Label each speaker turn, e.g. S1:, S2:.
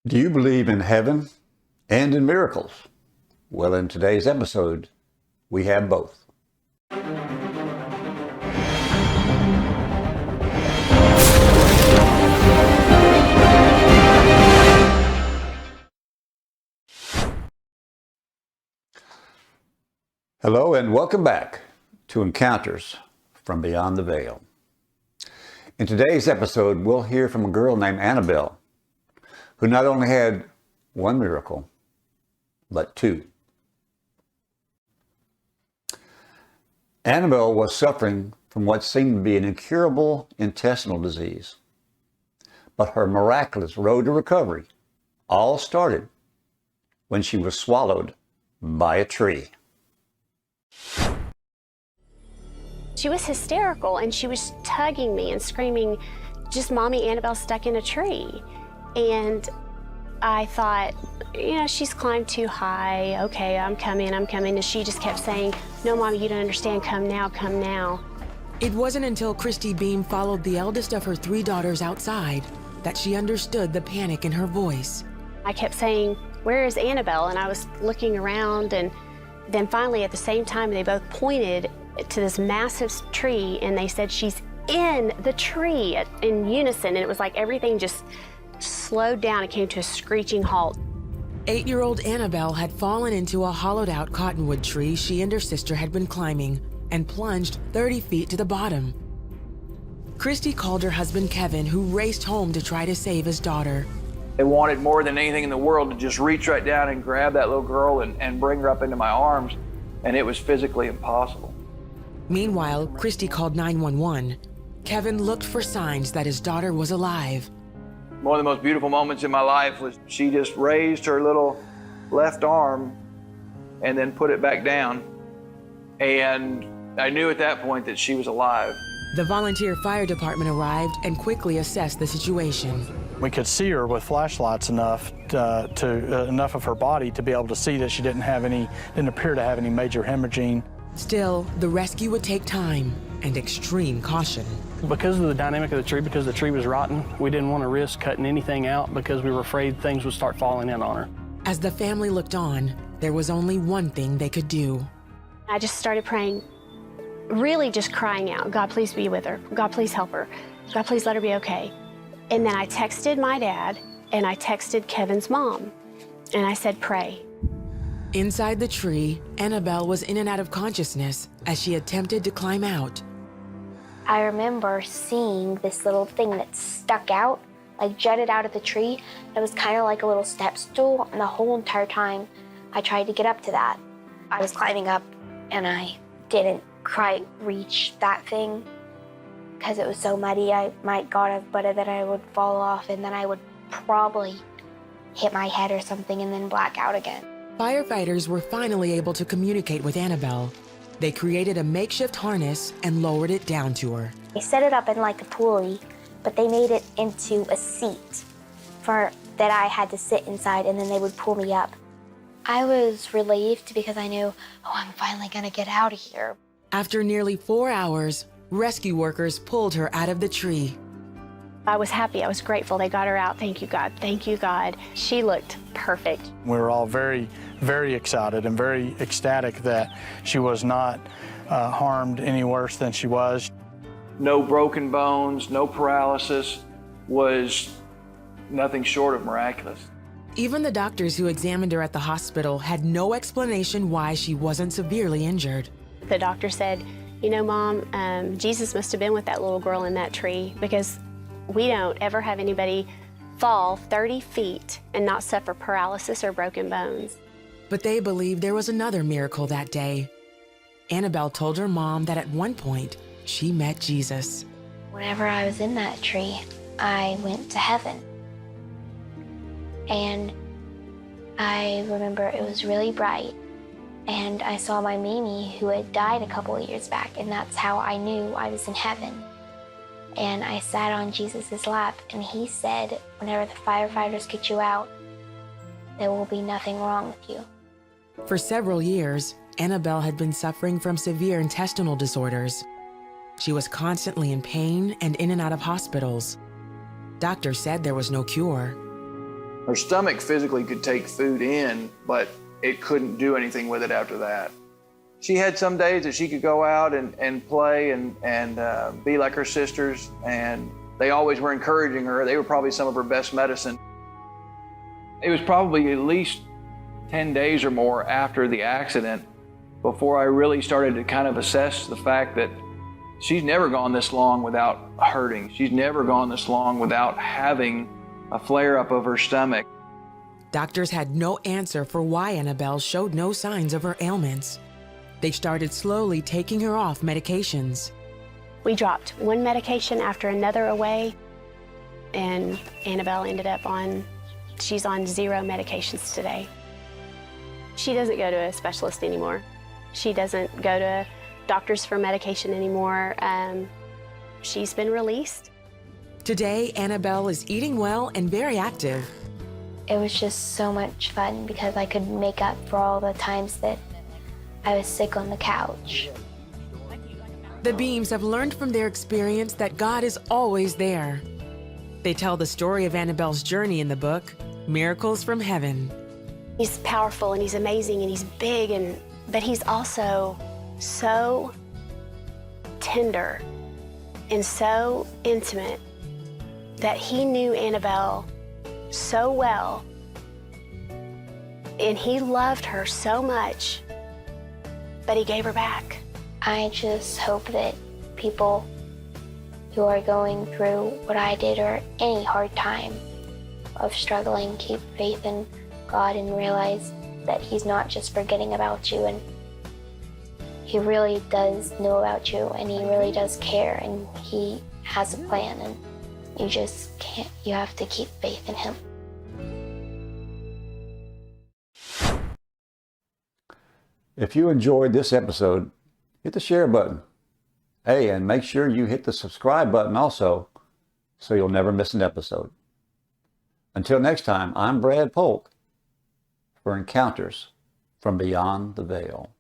S1: Do you believe in heaven and in miracles? Well, in today's episode, we have both. Hello and welcome back to Encounters from Beyond the Veil. In today's episode, we'll hear from a girl named Annabelle, who not only had one miracle, but two. Annabelle was suffering from what seemed to be an incurable intestinal disease. But her miraculous road to recovery all started when she was swallowed by a tree.
S2: She was hysterical and she was tugging me and screaming, just Mommy Annabelle stuck in a tree. And I thought, she's climbed too high. Okay, I'm coming. And she just kept saying, no, Mommy, you don't understand. Come now, come now.
S3: It wasn't until Christy Beam followed the eldest of her three daughters outside that she understood the panic in her voice.
S2: I kept saying, where is Annabelle? And I was looking around, and then finally at the same time, they both pointed to this massive tree and they said, she's in the tree in unison. And it was like everything just slowed down. It came to a screeching halt.
S3: 8-year-old Annabelle had fallen into a hollowed-out cottonwood tree she and her sister had been climbing and plunged 30 feet to the bottom. Christy called her husband Kevin, who raced home to try to save his daughter.
S4: I wanted more than anything in the world to just reach right down and grab that little girl and bring her up into my arms, and it was physically impossible.
S3: Meanwhile, Christy called 911. Kevin looked for signs that his daughter was alive.
S4: One of the most beautiful moments in my life was she just raised her little left arm and then put it back down. And I knew at that point that she was alive.
S3: The volunteer fire department arrived and quickly assessed the situation.
S5: We could see her with flashlights enough enough of her body to be able to see that she didn't appear to have any major hemorrhaging.
S3: Still, the rescue would take time and extreme caution.
S6: Because of the dynamic of the tree, because the tree was rotten, we didn't want to risk cutting anything out because we were afraid things would start falling in on her.
S3: As the family looked on, there was only one thing they could do.
S2: I just started praying, really just crying out, God, please be with her. God, please help her. God, please let her be okay. And then I texted my dad and I texted Kevin's mom and I said, pray.
S3: Inside the tree, Annabelle was in and out of consciousness as she attempted to climb out.
S7: I remember seeing this little thing that stuck out, like jutted out of the tree. It was kind of like a little step stool, and the whole entire time I tried to get up to that. I was climbing up and I didn't quite reach that thing because it was so muddy. I might got a butt that I would fall off and then I would probably hit my head or something and then black out again.
S3: Firefighters were finally able to communicate with Annabelle. They created a makeshift harness and lowered it down to her.
S7: They set it up in like a pulley, but they made it into a seat that I had to sit inside, and then they would pull me up. I was relieved because I knew, I'm finally gonna get out of here.
S3: After nearly 4 hours, rescue workers pulled her out of the tree.
S2: I was happy. I was grateful. They got her out. Thank you, God. Thank you, God. She looked perfect.
S5: We were all very, very excited and very ecstatic that she was not harmed any worse than she was.
S4: No broken bones, no paralysis, was nothing short of miraculous.
S3: Even the doctors who examined her at the hospital had no explanation why she wasn't severely injured.
S2: The doctor said, Mom, Jesus must have been with that little girl in that tree, because we don't ever have anybody fall 30 feet and not suffer paralysis or broken bones.
S3: But they believed there was another miracle that day. Annabelle told her mom that at one point, she met Jesus.
S7: Whenever I was in that tree, I went to heaven. And I remember it was really bright. And I saw my Mimi, who had died a couple of years back, and that's how I knew I was in heaven. And I sat on Jesus' lap, and he said, whenever the firefighters get you out, there will be nothing wrong with you.
S3: For several years, Annabelle had been suffering from severe intestinal disorders. She was constantly in pain and in and out of hospitals. Doctors said there was no cure.
S4: Her stomach physically could take food in, but it couldn't do anything with it after that. She had some days that she could go out and play and be like her sisters, and they always were encouraging her. They were probably some of her best medicine. It was probably at least 10 days or more after the accident before I really started to kind of assess the fact that she's never gone this long without hurting. She's never gone this long without having a flare-up of her stomach.
S3: Doctors had no answer for why Annabelle showed no signs of her ailments. They started slowly taking her off medications.
S2: We dropped one medication after another away, and Annabelle ended up she's on 0 medications today. She doesn't go to a specialist anymore. She doesn't go to doctors for medication anymore. She's been released.
S3: Today, Annabelle is eating well and very active.
S7: It was just so much fun because I could make up for all the times that I was sick on the couch.
S3: The Beams have learned from their experience that God is always there. They tell the story of Annabelle's journey in the book, Miracles from Heaven.
S2: He's powerful and he's amazing and he's big, but he's also so tender and so intimate that he knew Annabelle so well, and he loved her so much that he gave her back.
S7: I just hope that people who are going through what I did or any hard time of struggling keep faith in God and realize that he's not just forgetting about you, and he really does know about you, and he really does care, and he has a plan, and you have to keep faith in him.
S1: If you enjoyed this episode, hit the share button. Hey, and make sure you hit the subscribe button also, so you'll never miss an episode. Until next time, I'm Brad Polk for Encounters from Beyond the Veil.